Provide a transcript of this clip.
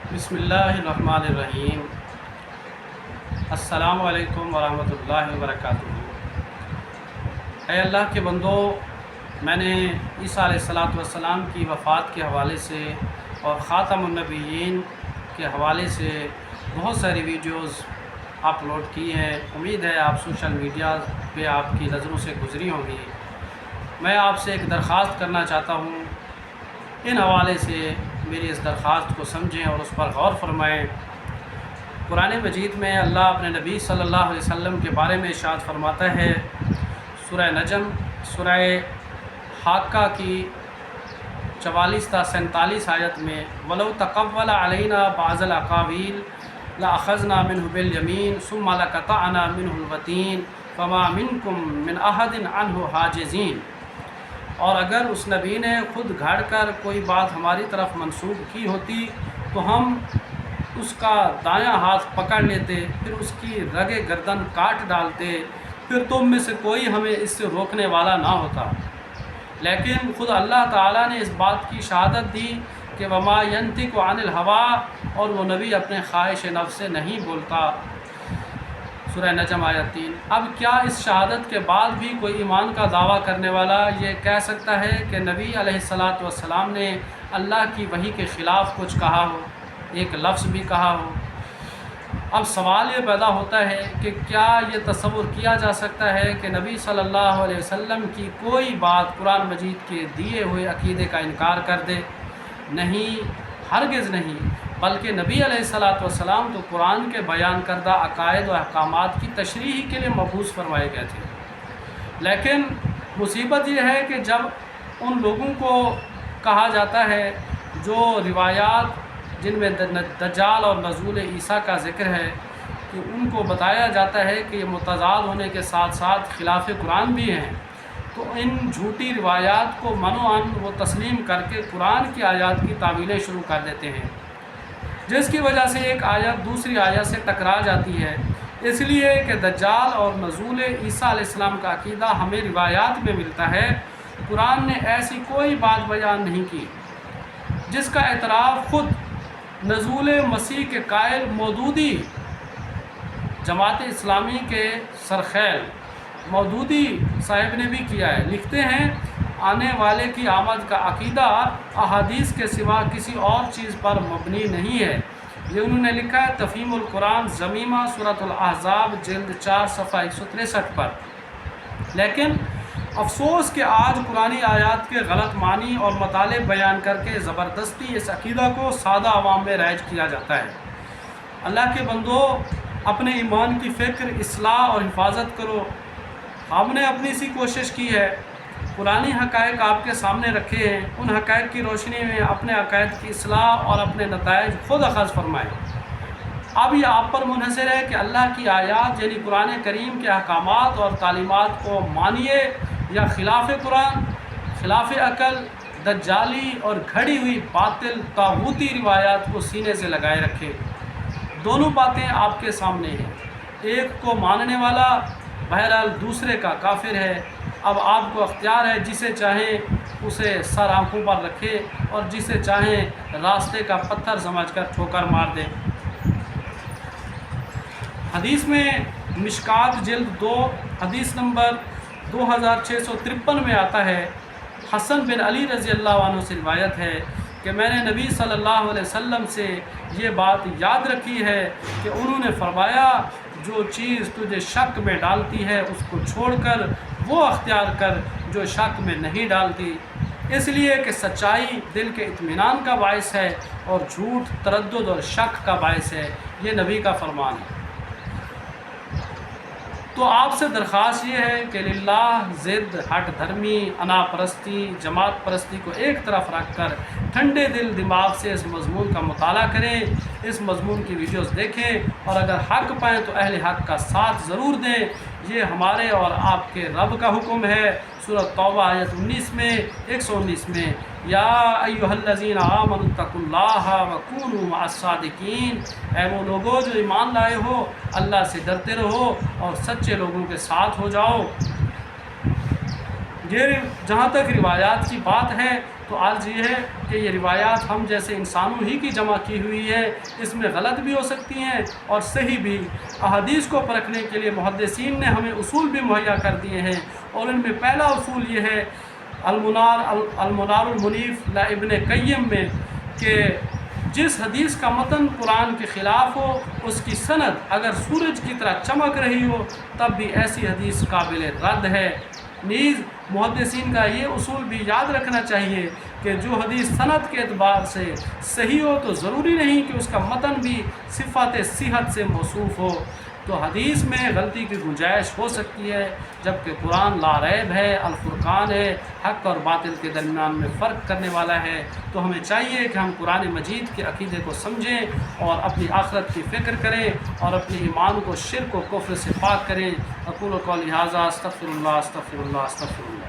बिस्मिल्लाहिर्रहमानिर्रहीम। अस्सलामु अलैकुम वरहमतुल्लाहि वबरकातुहू। ऐ अल्लाह के बंदो, मैंने ईसा अलैहिस्सलाम की वफ़ात के हवाले से और ख़ातमुन नबिय्यीन के हवाले से बहुत सारी वीडियोज़ अपलोड की हैं। उम्मीद है आप सोशल मीडिया पे आपकी नज़रों से गुज़री होंगी। मैं आपसे एक दरख्वास्त करना चाहता हूँ, इन हवाले से मेरी इस दरख्वास्त को समझें और उस पर गौर फरमाएँ। कुरान मजीद में अल्लाह अपने नबी सल्लल्लाहु अलैहि वसल्लम के बारे में इरशाद फरमाता है, सूरह नजम सूरह हाक्का की 44 ta 47 आयत में, वलौ तक़व्वल अलैना बाज़ल अक़ावील लअख़ज़ना मिन्हु बिल यमीन सुम्मा लक़तअना मिन्हुल वतीन फमा मिनकुम मिन अहदिन अन्हु हाजिज़ीन। और अगर उस नबी ने ख़ुद घड़ कर कोई बात हमारी तरफ मंसूब की होती तो हम उसका दायां हाथ पकड़ लेते, फिर उसकी रगे गर्दन काट डालते, फिर तुम में से कोई हमें इससे रोकने वाला ना होता। लेकिन ख़ुद अल्लाह ताला ने इस बात की शहादत दी कि वमा यंतिकु अनिल हवा, और वो नबी अपने ख्वाहिश नफ्स से नहीं बोलता। सूरह नजम आयत 3। अब क्या इस शहादत के बाद भी कोई ईमान का दावा करने वाला ये कह सकता है कि नबी अलैहिस्सलातु वस्सलाम ने अल्लाह की वही के ख़िलाफ़ कुछ कहा हो, एक लफ्ज़ भी कहा हो? अब सवाल ये पैदा होता है कि क्या ये तसव्वुर किया जा सकता है कि नबी सल्लल्लाहु अलैहि वसल्लम की कोई बात कुरान मजीद के दिए हुए अक़ीदे का इनकार कर दे? नहीं, हरगिज़ नहीं, बल्कि नबी अलैहिस्सलातु वस्सलाम तो कुरान के बयान करदा अक़ायद व अहकामात की तशरीह के लिए मबूस फरमाए गए थे। लेकिन मुसीबत ये है कि जब उन लोगों को कहा जाता है जो रिवायात जिनमें दज्जाल और नज़ूल ईसा का ज़िक्र है, कि उनको बताया जाता है कि ये मुतज़ाद होने के साथ साथ खिलाफ़ कुरान भी हैं, तो इन झूठी रिवायात को मनोअन वो तस्लीम करके कुरान की आयत की तावीलें शुरू कर देते हैं, जिसकी वजह से एक आयत दूसरी आयत से टकरा जाती है। इसलिए कि दज्जाल और नज़ूल ईसा अलैहिस्सलाम का अक़ीदा हमें रिवायात में मिलता है, कुरान ने ऐसी कोई बात बयान नहीं की जिसका एतराफ़ ख़ुद नज़ूल मसीह के कायल मौदूदी जमात इस्लामी के सरखैल मौदूदी साहिब ने भी किया है। लिखते हैं, आने वाले की आमद का अक़ीदा अहादीस के सिवा किसी और चीज़ पर मबनी नहीं है। ये उन्होंने लिखा है तफ़हीमुल कुरान ज़मीमा सूरतुल अहज़ाब जिल्द 4 सफ़ा 163 पर। लेकिन अफसोस कि आज कुरानी आयात के गलत मानी और मताले बयान करके ज़बरदस्ती इस अक़ीदा को सादा आवाम में राइज किया जाता है। अल्लाह के बंदो, अपने ईमान की फ़िक्र, इस्लाह और हिफाजत करो। हमने अपनी सी कोशिश की है, पुरानी हक़ाइक़ आपके सामने रखे हैं, उन हक़ाइक़ की रोशनी में अपने अक़ायद की इस्लाह और अपने नताइज ख़ुद अख़ज़ फरमाएँ। अब ये आप पर मुनहसर है कि अल्लाह की आयात यानी कुरान करीम के अहकामात और तालीमात को मानिए या ख़िलाफ़ कुरान, ख़िलाफ़ अक़ल, दज्जाली और घड़ी हुई बातिल तागूती रिवायात को सीने से लगाए रखें। दोनों बातें आपके सामने हैं, एक को मानने वाला बहरहाल दूसरे का काफिर है। अब आपको अख्तियार है, जिसे चाहें उसे सर आँखों पर रखें और जिसे चाहें रास्ते का पत्थर समझकर ठोकर मार दें। हदीस में मिशकात जिल्द 2 हदीस नंबर 2653 में आता है, हसन बिन अली रज़ी अल्लाह अन्हु से रिवायत है कि मैंने नबी सल्लल्लाहु अलैहि वसल्लम से ये बात याद रखी है कि उन्होंने फरमाया, जो चीज़ तुझे शक में डालती है उसको छोड़कर वो अख्तियार कर जो शक में नहीं डालती, इसलिए कि सच्चाई दिल के इत्मीनान का बायस है और झूठ तरद्दुद और शक का बायस है। ये नबी का फरमान है। तो आपसे दरख्वास्त ये है कि लिल्लाह ज़िद, हट धर्मी, अना परस्ती, जमात परस्ती को एक तरफ रख कर ठंडे दिल दिमाग से इस मज़मून का मुताला करें, इस मज़मून की वीडियोस देखें और अगर हक़ पाएँ तो अहले हक़ का साथ ज़रूर दें। ये हमारे और आपके रब का हुक्म है। सूरह तौबा आयत 19 में 119 में, या अय्युहल्लज़ीना आमनुत्तकुल्लाह व कूनू मअस्सादिकीन, ऐ वो लोगो जो ईमान लाए हो, अल्लाह से डरते रहो और सच्चे लोगों के साथ हो जाओ। ये जहाँ तक रिवायात की बात है, تو عرض یہ ہے کہ یہ روایات ہم جیسے انسانوں ہی کی جمع کی ہوئی ہے، اس میں غلط بھی ہو سکتی ہیں اور صحیح بھی۔ احادیث کو پرکھنے کے لیے محدثین نے ہمیں اصول بھی مہیا کر دیے ہیں، اور ان میں پہلا اصول یہ ہے المنار المنیف ابن قیم میں، کہ جس حدیث کا متن قرآن کے خلاف ہو، اس کی سند اگر سورج کی طرح چمک رہی ہو، تب بھی ایسی حدیث قابل رد ہے۔ نیز محدثین کا یہ اصول بھی یاد رکھنا چاہیے کہ جو حدیث سند کے اعتبار سے صحیح ہو تو ضروری نہیں کہ اس کا متن بھی صفات صحت سے موصوف ہو۔ تو حدیث میں غلطی کی گنجائش ہو سکتی ہے، جبکہ قرآن لا ریب ہے، الفرقان ہے، حق اور باطل کے درمیان میں فرق کرنے والا ہے۔ تو ہمیں چاہیے کہ ہم قرآن مجید کے عقیدے کو سمجھیں اور اپنی آخرت کی فکر کریں اور اپنے ایمان کو شرک و کفر سے پاک کریں۔ اقول قولی ھذا استغفر اللہ استغفر اللہ استغفر اللہ۔